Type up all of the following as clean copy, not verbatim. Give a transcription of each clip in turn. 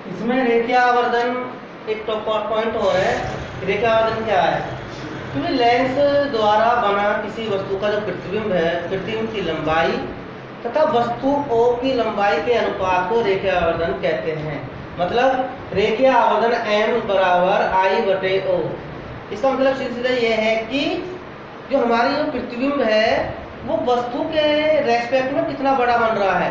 इसमें रेखीय आवर्धन एक तो पॉइंट और है। रेखीय आवर्धन क्या है? क्योंकि लेंस द्वारा बना किसी वस्तु का जो प्रतिबिंब है, प्रतिबिंब की लंबाई तथा वस्तु O की लंबाई के अनुपात को रेखीय आवर्धन कहते हैं। मतलब रेखीय आवर्धन M बराबर I/O। इसका मतलब सीधा यह है कि जो हमारी जो प्रतिबिंब है वो वस्तु के रेस्पेक्ट में कितना बड़ा बन रहा है।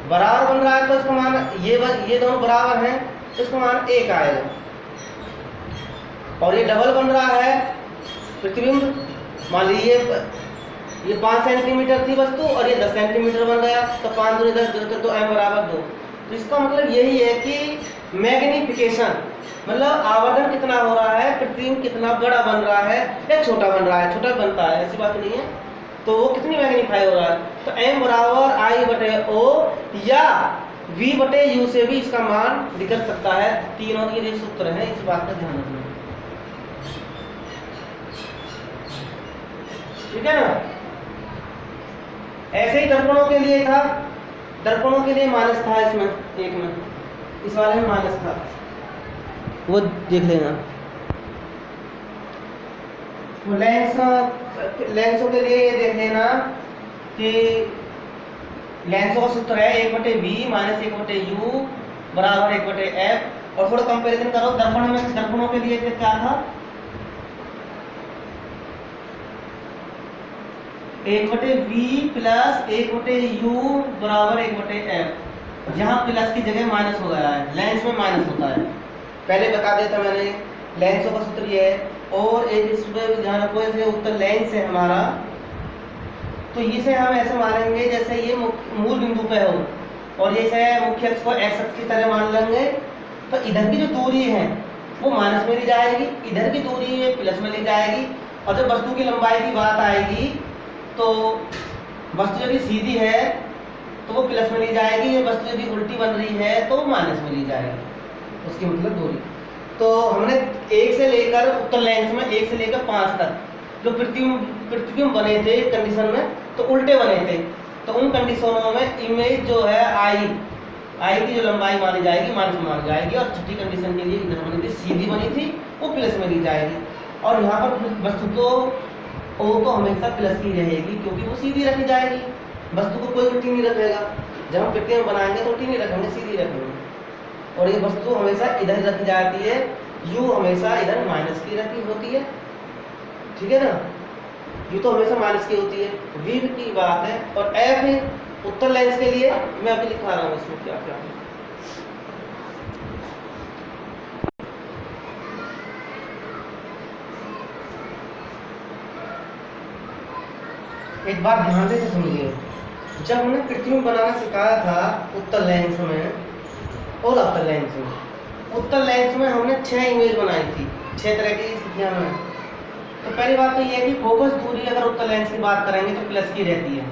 बराबर बन रहा है तो इसका मान ये दोनों बराबर हैं तो इसका मान 1 आएगा। और ये डबल बन रहा है प्रतिबिंब, मान लीजिए ये 5 सेंटीमीटर थी वस्तु और ये 10 सेंटीमीटर बन गया तो 5 दूनी 10 तो M बराबर 2। तो इसका मतलब यही है कि मैग्निफिकेशन मतलब आवर्धन कितना हो रहा है, प्रतिबिंब कितना बड़ा बन रहा है या छोटा बन रहा है। छोटा बनता है ऐसी बात नहीं है, तो वो कितनी मैग्नीफाई हो रहा है। तो M बराबर I/O या V/U से भी इसका मान निकल सकता है। तीनों के सूत्र हैं, इस बात का ध्यान रखना। ठीक है ना। ऐसे ही दर्पणों के लिए था, दर्पणों के लिए माइनस था, इसमें एक में इस वाले में माइनस था, वो देख लेना। लेंसों के लिए ये देख लेना कि लेंसों का सूत्र है 1/V माइनस 1/U बराबर 1/F। और थोड़ा कंपैरिजन करो दर्पणों के लिए फिर क्या था, 1/V प्लस 1/U बराबर 1/F। यहाँ प्लस की जगह माइनस हो गया है, लेंस में माइनस होता है, पहले बता दिया था मैंने। लेंसों का सूत्र ये है। और एक इसमें ध्यान रखो, जैसे उत्तर लेंस है हमारा तो इसे हम ऐसे मानेंगे जैसे ये मूल बिंदु पे हो और जैसे मुख्य अक्ष को एक्स अक्ष की तरह मान लेंगे। तो इधर की जो दूरी है वो माइनस में ली जाएगी, इधर की दूरी है प्लस में ली जाएगी। और जब वस्तु की लंबाई की बात आएगी तो वस्तु यदि सीधी है तो वो प्लस में ली जाएगी, वस्तु यदि उल्टी बन रही है तो वो माइनस में ली जाएगी, उसकी मतलब दूरी। तो हमने 1 से लेकर उत्तर लेंस में 1 से लेकर 5 तक जो प्रतिबिंब बने थे कंडीशन में तो उल्टे बने थे। तो उन कंडीशनों में इमेज जो है आई की जो लंबाई मानी जाएगी माइनस में मानी जाएगी। और छठी कंडीशन के लिए इधर बनी थी, सीधी बनी थी, वो प्लस में ली जाएगी। और यहाँ पर वस्तु तो O तो हमेशा प्लस की रहेगी क्योंकि वो सीधी रखी जाएगी, वस्तु को कोई उल्टी नहीं रखेगा। जब हम प्रतिबिंब बनाएंगे तो उल्टी नहीं रखेंगे, सीधी रखेंगे। और ये वस्तु हमेशा इधर रखी जाती है, U हमेशा इधर माइनस की रखी होती है। ठीक है ना, U तो हमेशा माइनस की होती है, V की बात है। और F उत्तर लेंस के लिए मैं अभी लिखा रहा हूँ इसमें क्या क्या है। एक बात ध्यान से समझिए, जब हमने प्रतिबिंब बनाना सिखाया था उत्तर लेंस में और अवतल लेंस में, उत्तर लेंस में हमने 6 इमेज बनाई थी, 6 तरह की स्थितियां में। तो पहली बात तो ये है कि फोकस दूरी अगर उत्तर लेंस की बात करेंगे तो प्लस की रहती है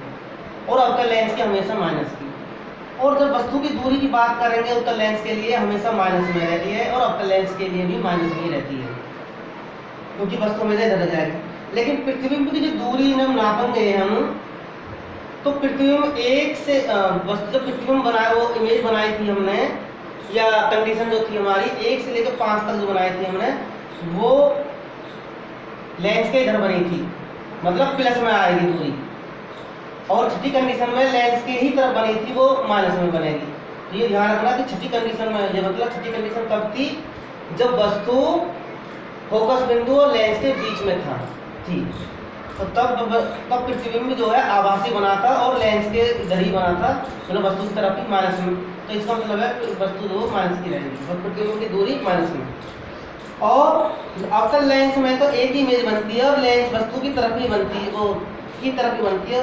और अवतल लेंस की हमेशा माइनस की। और जब वस्तु की दूरी की बात करेंगे उत्तर लेंस के लिए हमेशा माइनस में रहती है और अवतल लेंस के लिए भी माइनस में ही रहती है, क्योंकि वस्तु हमेशा इधर जाएगी। लेकिन प्रतिबिंब की जो दूरी हम नापेंगे हम, तो प्रतिबिंब एक से वस्तु जब प्रतिबिंब बनाया वो इमेज बनाई थी हमने या कंडीशन जो थी हमारी 1 से लेकर 5 तक जो बनाई थी हमने, वो लेंस के इधर बनी थी, मतलब प्लस में आएगी दूरी। और छठी कंडीशन में लेंस के ही तरफ बनी थी, वो माइनस में बनेगी। तो ये ध्यान रखना कि छठी कंडीशन में, ये मतलब छठी कंडीशन कब थी, जब वस्तु फोकस बिंदु और लेंस के बीच में था थी। तो तब प्रतिबिंब जो है आभासी बना था और लेंस के इधर ही बना था, मतलब वस्तु की तरफ ही माइनस में। तो इसका मतलब है वस्तु जो माइनस की रहेगी और प्रतिबिंब की दूरी माइनस में। और अवतल लेंस में तो एक ही इमेज बनती है और लेंस वस्तु की तरफ ही बनती है, वो की तरफ ही बनती है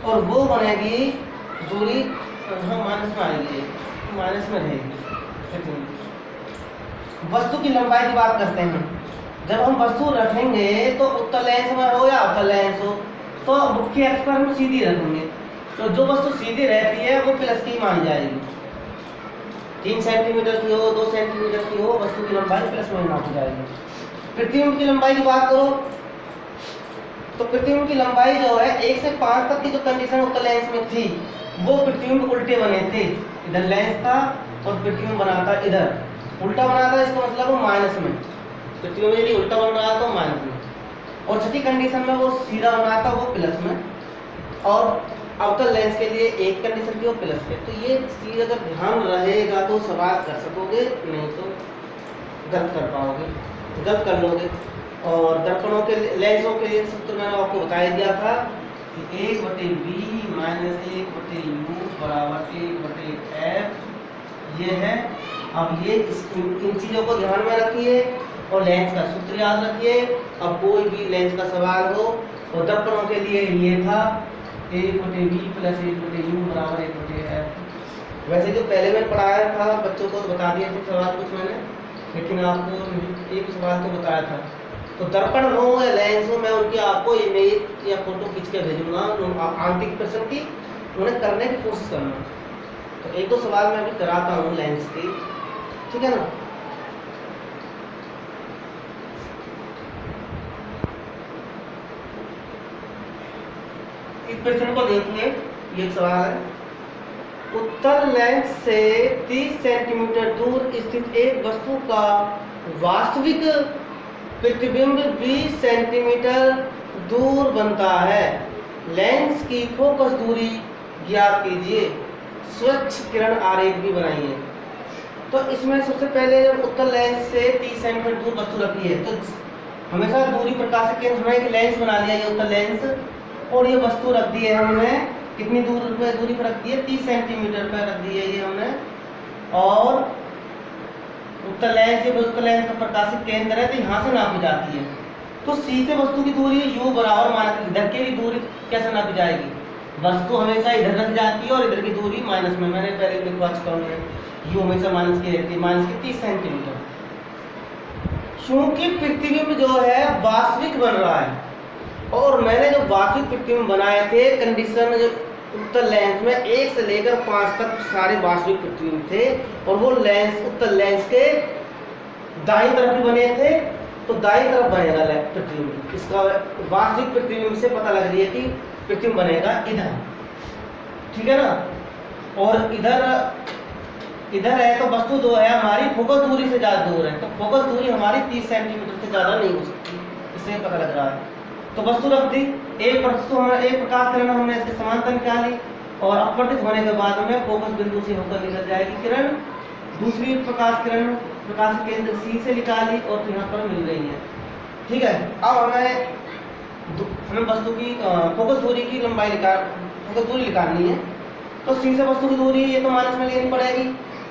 और वो बनेगी दूरी माइनस में आएगी, माइनस में रहेगी। वस्तु की लंबाई की बात करते हैं, जब हम वस्तु रखेंगे तो उत्तर लेंस में हो या अवतल लेंस हो तो मुख्य अक्ष पर हम सीधी रखेंगे। तो जो वस्तु सीधी रहती है वो प्लस की मानी जाएगी। 3 सेंटीमीटर की हो, 2 सेंटीमीटर की हो, वस्तु की लंबाई प्लस में नापी जाएगी। प्रतिबिंब की लंबाई की बात करो तो प्रतिबिंब की लंबाई जो है 1 से 5 तक की जो कंडीशन उत्तर लेंस में थी वो प्रतिबिंब उल्टे बने थे। इधर लेंस था और प्रतिबिंब बना था इधर, उल्टा बना था, इसका मतलब वो माइनस में, प्रतिबिंब यदि उल्टा बन रहा तो माइनस में, और छठी कंडीशन में वो सीधा बना था वो प्लस में, और अवतल लेंस के लिए एक कंडीशन थी वो प्लस पे। तो ये चीज़ अगर ध्यान रहेगा तो सवाल कर सकोगे, नहीं तो गलत कर पाओगे, गलत कर लोगे। और दर्पणों के लेंसों के लिए सूत्र मैंने आपको बता दिया था कि 1/b माइनस 1/u बराबर 1/f, ये है। अब ये इन चीज़ों को ध्यान में रखिए और लेंस का सूत्र याद रखिए। अब कोई भी लेंस का सवाल हो और दर्पणों के लिए ये था 1/b प्लस 1/u बराबर 1/f। वैसे जो पहले मैंने पढ़ाया था बच्चों को बता दिए थे सवाल कुछ मैंने, लेकिन आपको एक सवाल तो बताया था। तो दर्पण हो या लेंस हो, मैं उनकी आपको इमेज या फोटो खींच के भेजूंगा आंतरिक प्रश्न की, उन्हें करने की कोशिश करना। तो एक दो सवाल मैं अभी कराता हूँ लेंस की, ठीक है ना। इस प्रश्न को देखिए, ये सवाल है, उत्तल लेंस से 30 सेंटीमीटर दूर स्थित एक वस्तु का वास्तविक प्रतिबिंब 20 सेंटीमीटर दूर बनता है। लेंस की फोकस दूरी ज्ञात कीजिए। स्वच्छ किरण आरेख भी बनाइए। तो इसमें सबसे पहले जब उत्तल लेंस से 30 सेंटीमीटर दूर वस्तु रखी है तो हमेशा दूरी प्रकाश के केंद्र, हमने एक लेंस बना लिया ये उत्तल लेंस, और ये वस्तु रख दी है हमने कितनी दूरी पर रख दी है, 30 सेंटीमीटर पर रख दी है ये हमने। और उत्तल लेंस, ये उत्तल लेंस का प्रकाशित केंद्र है तो यहाँ से नापी जाती है। तो सी से वस्तु की दूरी u बराबर माइनस, इधर की दूरी कैसे नापी जाएगी, वस्तु हमेशा इधर रख जाती है और इधर की दूरी माइनस में, मैंने पहले लिखवा चुका हूँ, u हमेशा माइनस की रहती है, माइनस की 30 सेंटीमीटर। चूंकि प्रतिबिंब जो है वास्तविक बन रहा है, और मैंने जो वास्तविक प्रतिबिंब बनाए थे कंडीशन जो उत्तल लेंस में 1 से लेकर 5 तक सारे वास्तविक प्रतिबिंब थे, और वो लेंस उत्तल लेंस के दाईं तरफ भी बने थे, तो दाईं तरफ बनेगा प्रतिबिंब। इसका वास्तविक प्रतिबिंब से पता लग रही है कि प्रतिबिंब बनेगा इधर, ठीक है ना। और इधर है तो वस्तु जो है हमारी फोकस दूरी से ज़्यादा दूर है, तो फोकस दूरी हमारी 30 सेंटीमीटर से ज़्यादा नहीं हो सकती, इससे पता लग रहा है। तो वस्तु रख दी, एक प्रकाश किरण हमने इसके समांतर निकाली, और अपवर्तित होने के बाद हमें फोकस बिंदु से होकर निकल जाएगी किरण। दूसरी प्रकाश किरण प्रकाश केंद्र सी से निकाली और यहाँ पर मिल रही है, ठीक है। अब हमें वस्तु की फोकस दूरी की लंबाई फोकस दूरी निकालनी है। तो सी से वस्तु की दूरी ये तो माइनस में लेनी पड़ेगी,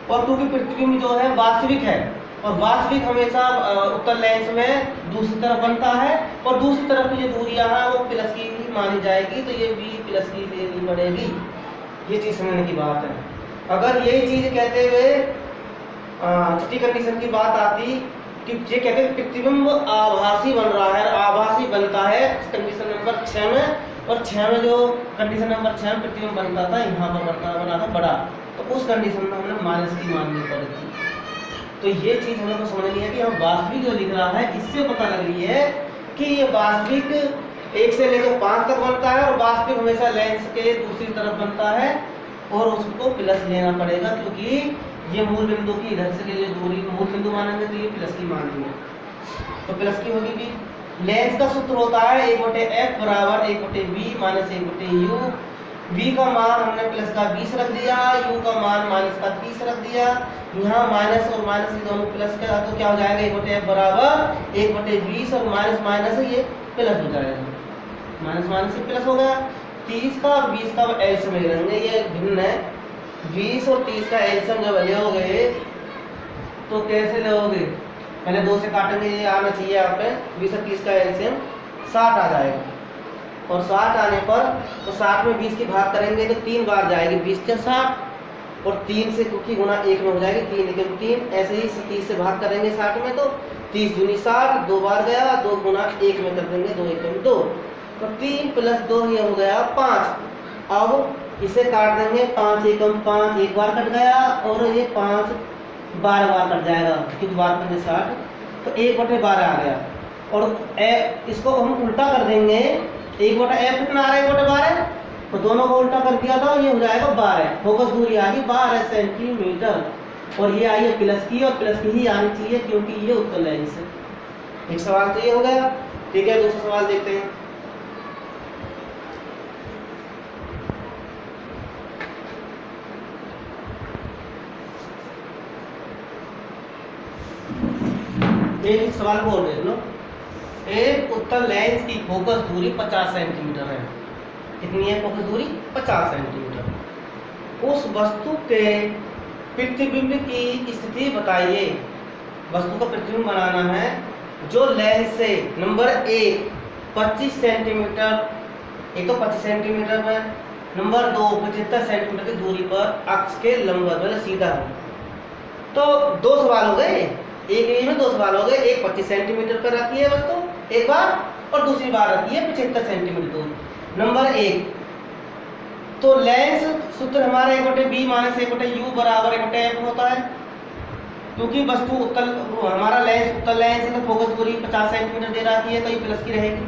और क्योंकि प्रतिबिंब जो है वास्तविक है, और वास्तविक हमेशा उत्तल लेंस में दूसरी तरफ बनता है, और दूसरी तरफ की जो दूरियां हैं वो प्लस की मानी जाएगी, तो ये भी प्लस की लेनी पड़ेगी। ये चीज़ समझने की बात है। अगर यही चीज़ कहते हुए छठी कंडीशन की बात आती कि ये कहते हैं प्रतिबिंब आभासी बन रहा है, आभासी बनता है कंडीशन नंबर 6 में, और 6 में जो कंडीशन नंबर 6 में प्रतिबिंब बनता था यहाँ पर बना था बड़ा, तो उस कंडीशन में हमने माइनस की माननी पड़ेगी। तो ये चीज़ हमें को समझनी है कि हम वास्तविक जो लिख रहा है इससे पता लग रही है कि ये वास्तविक 1 से लेकर 5 तक बनता है, और वास्तविक हमेशा लेंस के दूसरी तरफ बनता है, और उसको प्लस लेना पड़ेगा, क्योंकि ये मूल बिंदु की इधर से लिए दूरी मूल बिंदु मानेंगे तो ये प्लस की मानेंगे, तो प्लस की होगी भी। लेंस का सूत्र होता है 1/f बराबर 1/b माइनस 1/u। v का मान हमने प्लस का 20 रख दिया, u का मान माइनस का 30 रख दिया। यहाँ माइनस और माइनस ये दोनों प्लस का, तो क्या हो जाएगा 1/f बराबर 1/20, और माइनस माइनस ये प्लस हो जाएगा, माइनस माइनस से प्लस हो गया। 30 का और 20 का एलसीएम ले लेंगे, ये भिन्न है। 20 और 30 का एलसीएम जब लोगे तो कैसे लोगे, पहले 2 से काटेंगे, ये आना चाहिए यहाँ पे। 20 और 30 का एलसीएम 60 आ जाएगा, और 60 आने पर तो 60 में 20 की भाग करेंगे तो 3 बार जाएगी 20 से 60, और 3 से क्योंकि गुना 1 में हो जाएगी 3 एकम 3। ऐसे ही 30 से भाग करेंगे 60 में तो 30 दूनी 60, 2 बार गया, 2 गुना 1 में कर देंगे 2 एकम 2, तो 3 + 2 ये हो गया 5। अब इसे काट देंगे 5 एकम 5, एक बार कट गया, और ये 5 12 बार कट जाएगा, क्योंकि बार कर 60, तो 1/12 आ गया। और इसको हम उल्टा कर देंगे, 1/f कितना आ रहा है 1/12, तो दोनों को उल्टा कर दिया था, ये हो जाएगा 12। फोकस दूरी आ गई 12 सेंटीमीटर, और ये आई है प्लस की, और प्लस की ही आनी चाहिए क्योंकि ये उत्तर लेंस है। एक सवाल तो ये हो गया। ठीक है, दूसरा सवाल देखते हैं। एक सवाल बोल देख लो। एक उत्तर लेंस की फोकस दूरी 50 सेंटीमीटर है। कितनी है फोकस दूरी? 50 सेंटीमीटर। उस वस्तु के प्रतिबिंब की स्थिति बताइए। वस्तु का प्रतिबिंब बनाना है जो लेंस से नंबर 1 25 सेंटीमीटर, एक तो 25 सेंटीमीटर पर, नंबर 2 75 सेंटीमीटर की दूरी पर अक्ष के लंबवत मतलब सीधा हो। तो दो सवाल हो गए, एक इमेज में दो सवाल हो गए। एक 25 सेंटीमीटर पर रखी है वस्तु एक बार, और दूसरी बार रखी है 75 सेंटीमीटर दूर। नंबर 1 तो लेंस सूत्र हमारा 1/b माइनस 1/u बराबर 1/f होता है, क्योंकि वस्तु उत्तल हमारा लेंस उत्तल लेंस है तो फोकस दूरी 50 सेंटीमीटर दे रखी है तो ये प्लस की रहेगी,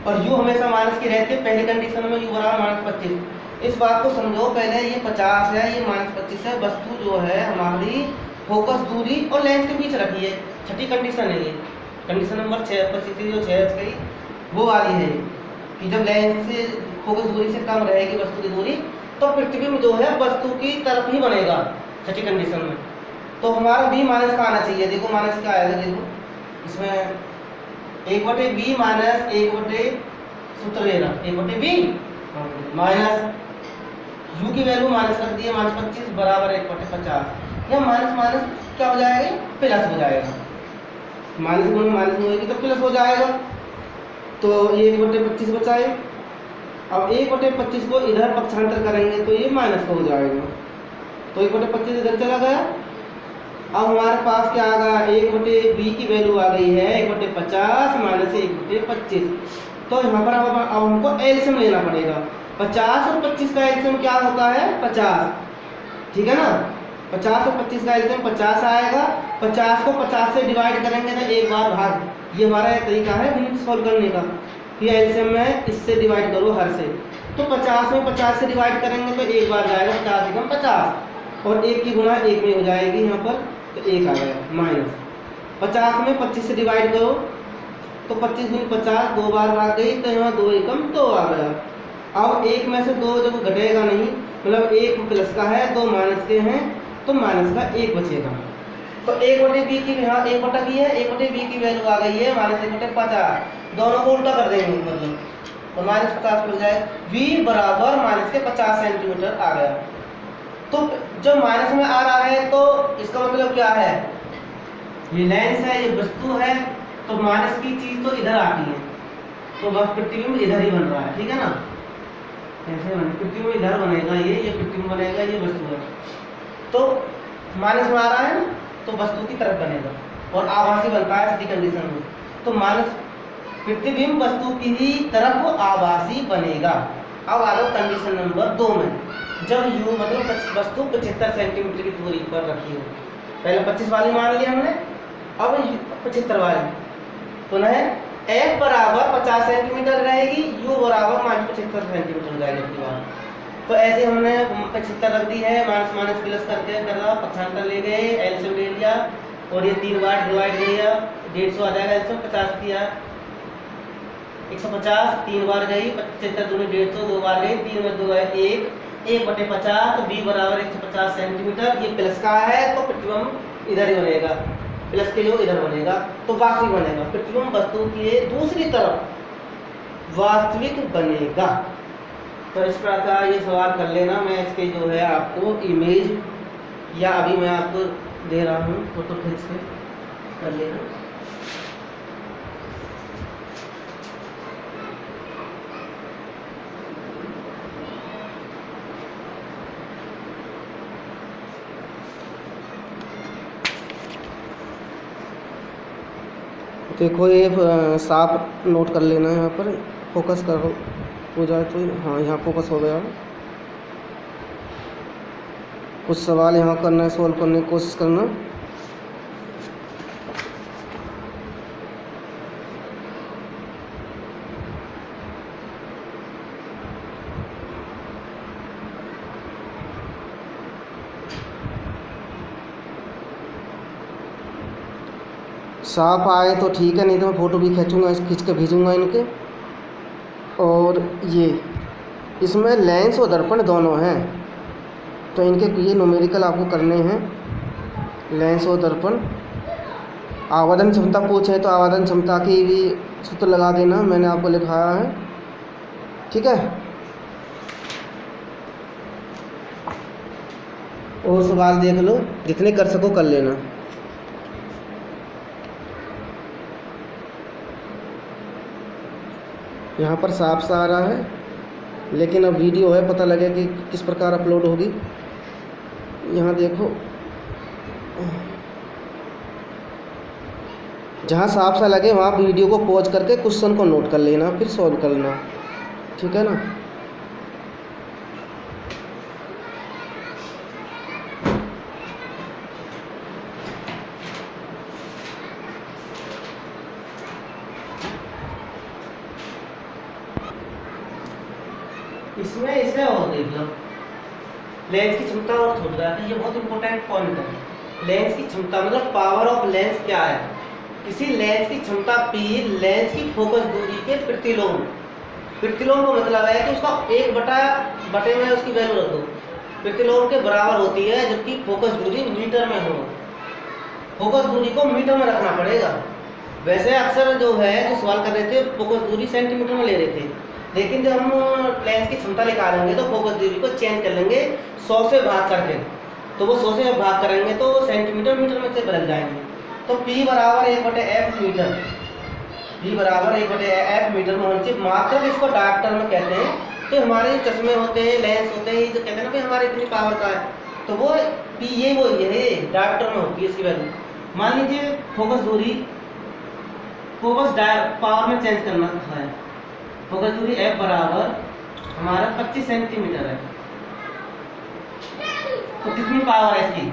और u हमेशा माइनस की रहती है पहली कंडीशन में, u बराबर -25। इस बात को समझो, पहले ये 50 है, ये -25 है। वस्तु जो है हमारी फोकस दूरी और लेंस के बीच रखी है। छठी कंडीशन है ये, कंडीशन नंबर 6 परिस्थिति जो 6 गई वो वाली है कि जब लेंस से फोकस दूरी से कम रहेगी वस्तु की दूरी तो प्रतिबिंब जो है वस्तु की तरफ ही बनेगा छठी कंडीशन में। तो हमारा b माइनस का आना चाहिए। देखो माइनस का आएगा, देखो इसमें 1/b माइनस 1/, सूत्र लेना 1/b माइनस u की वैल्यू माइनस रख दी है -25 बराबर 1/50। या माइनस माइनस क्या हो जाएगा? प्लस हो जाएगा। माइनस में माइनस में होगी तो प्लस हो जाएगा। तो ये 1/25 बचाए। अब 1/25 को इधर पक्षांतर करेंगे तो ये माइनस का हो जाएगा, तो 1/25 इधर चला गया। अब हमारे पास क्या आ गया? 1/b की वैल्यू आ गई है 1/50 माइनस 1/25। तो यहाँ पर अब हमको एलसीएम लेना पड़ेगा। 50 और 25 का एलसीएम क्या होता है? 50, ठीक है ना। 50 और 25 का एलसीएम 50 आएगा। 50 को 50 से डिवाइड करेंगे तो एक बार भाग, ये हमारा एक तरीका है गणित सॉल्व करने का कि एलसीएम में इससे डिवाइड करो हर से। तो 50 में 50 से डिवाइड करेंगे तो एक बार जाएगा 50 एकम 50, और एक की गुणा एक में हो जाएगी यहाँ पर, तो एक आ गया माइनस। 50 में 25 से डिवाइड करो तो 25 गुनी 50 दो बार भाग गई तो यहाँ 2 एकम 2 आ गया। अब एक में से 2 जब घटेगा नहीं, मतलब एक प्लस का है 2 माइनस के हैं तो माइनस का 1 बचेगा। तो 1/b की यहाँ 1/b है, 1/b की वैल्यू आ गई है -1/50। दोनों को उल्टा कर देंगे मतलब, तो -50 मिल जाए। v बराबर माइनस के 50 सेंटीमीटर आ गया। तो जब माइनस में आ रहा है तो इसका मतलब क्या है? ये लेंस है, ये वस्तु है, तो माइनस की चीज तो इधर आती है, तो वह प्रतिबिंब इधर ही बन रहा है, ठीक है ना। ऐसे बने प्रतिबिंब इधर बनेगा, ये प्रतिबिंब बनेगा, ये वस्तु है। तो माइनस में आ रहा है ना, तो वस्तु की तरफ बनेगा और आभासी बनता है छठी कंडीशन में। तो माइनस प्रतिबिंब वस्तु की ही तरफ आभासी बनेगा। अब आ जाओ कंडीशन नंबर 2 में, जब u मतलब वस्तु 75 सेंटीमीटर की दूरी पर रखी हो। पहले 25 वाली मान लिया हमने, अब 75 वाली। पुनः f बराबर 50 सेंटीमीटर रहेगी, u बराबर -75 सेंटीमीटर हो जाएगी अपनी बात। तो ऐसे हमने 75 रख दी है, माइनस माइनस प्लस करके कर रहा, पक्षांतर ले गए, एलसीएम ले लिया और ये 3 बार डिवाइड किया, 150 आ जाएगा। एलसीएम 50 किया 150, 3 बार गई 75 दूनी 150, 2 बार गई 3 में 2 है 1/50। तो b बराबर 150 सेंटीमीटर। ये प्लस का है तो प्रतिबिंब इधर ही बनेगा, प्लस के जो इधर बनेगा तो वास्तविक बनेगा। प्रतिबिंब वस्तु की दूसरी तरफ वास्तविक बनेगा। तो इस प्रकार ये सवाल कर लेना। मैं इसके जो है आपको इमेज या अभी मैं आपको दे रहा हूँ, फोटो खींच के कर लेना। देखो ये साफ नोट कर लेना है, यहाँ पर फोकस करो हो जाए तो। हाँ, यहाँ फोकस हो गया। कुछ सवाल यहाँ करना है, सॉल्व करने की कोशिश करना। साफ आए तो ठीक है, नहीं तो मैं फ़ोटो भी खींचूँगा, खींच के भेजूँगा इनके। और ये इसमें लेंस और दर्पण दोनों हैं, तो इनके ये न्यूमेरिकल आपको करने हैं। लेंस और दर्पण, आवर्धन क्षमता पूछे तो आवर्धन क्षमता की भी सूत्र लगा देना, मैंने आपको लिखाया है, ठीक है। और सवाल देख लो, जितने कर सको कर लेना। यहाँ पर साफ सा आ रहा है, लेकिन अब वीडियो है, पता लगे कि किस प्रकार अपलोड होगी। यहाँ देखो, जहाँ साफ सा लगे वहाँ वीडियो को पॉज करके क्वेश्चन को नोट कर लेना, फिर सॉल्व करना, ठीक है ना। इसमें इसे और देख लो, लेंस की क्षमता और छूट रहा है, ये बहुत इंपॉर्टेंट पॉइंट है। लेंस की क्षमता मतलब पावर ऑफ लेंस क्या है? किसी लेंस की क्षमता P लेंस की फोकस दूरी के प्रतिलोम। प्रतिलोम का मतलब है कि उसका 1/बटे में उसकी वैल्यू रख दो, प्रतिलोम के बराबर होती है, जबकि फोकस दूरी मीटर में हो। फोकस दूरी को मीटर में रखना पड़ेगा। वैसे अक्सर जो है जो सवाल कर रहे थे फोकस दूरी सेंटीमीटर में ले रहे थे, लेकिन जब हम लेंस की क्षमता निकालेंगे तो फोकस दूरी को चेंज कर लेंगे 100 से भाग करके, तो वो 100 से भाग करेंगे तो सेंटीमीटर मीटर में से बदल जाएंगे। तो P बराबर 1/f मीटर, P बराबर 1/f मीटर में होनी चाहिए। मात्रक इसको डायप्टर में कहते हैं। तो हमारे चश्मे होते हैं, लेंस होते हैं, जो कहते हैं ना भाई हमारे इतनी पावर का है, तो वो P ये डायप्टर में होती है इसकी वैल्यू। मान लीजिए फोकस दूरी, फोकस पावर में चेंज करना है, फोकस दूरी F बराबर हमारा 25 सेंटीमीटर है, तो कितनी पावर है इसकी?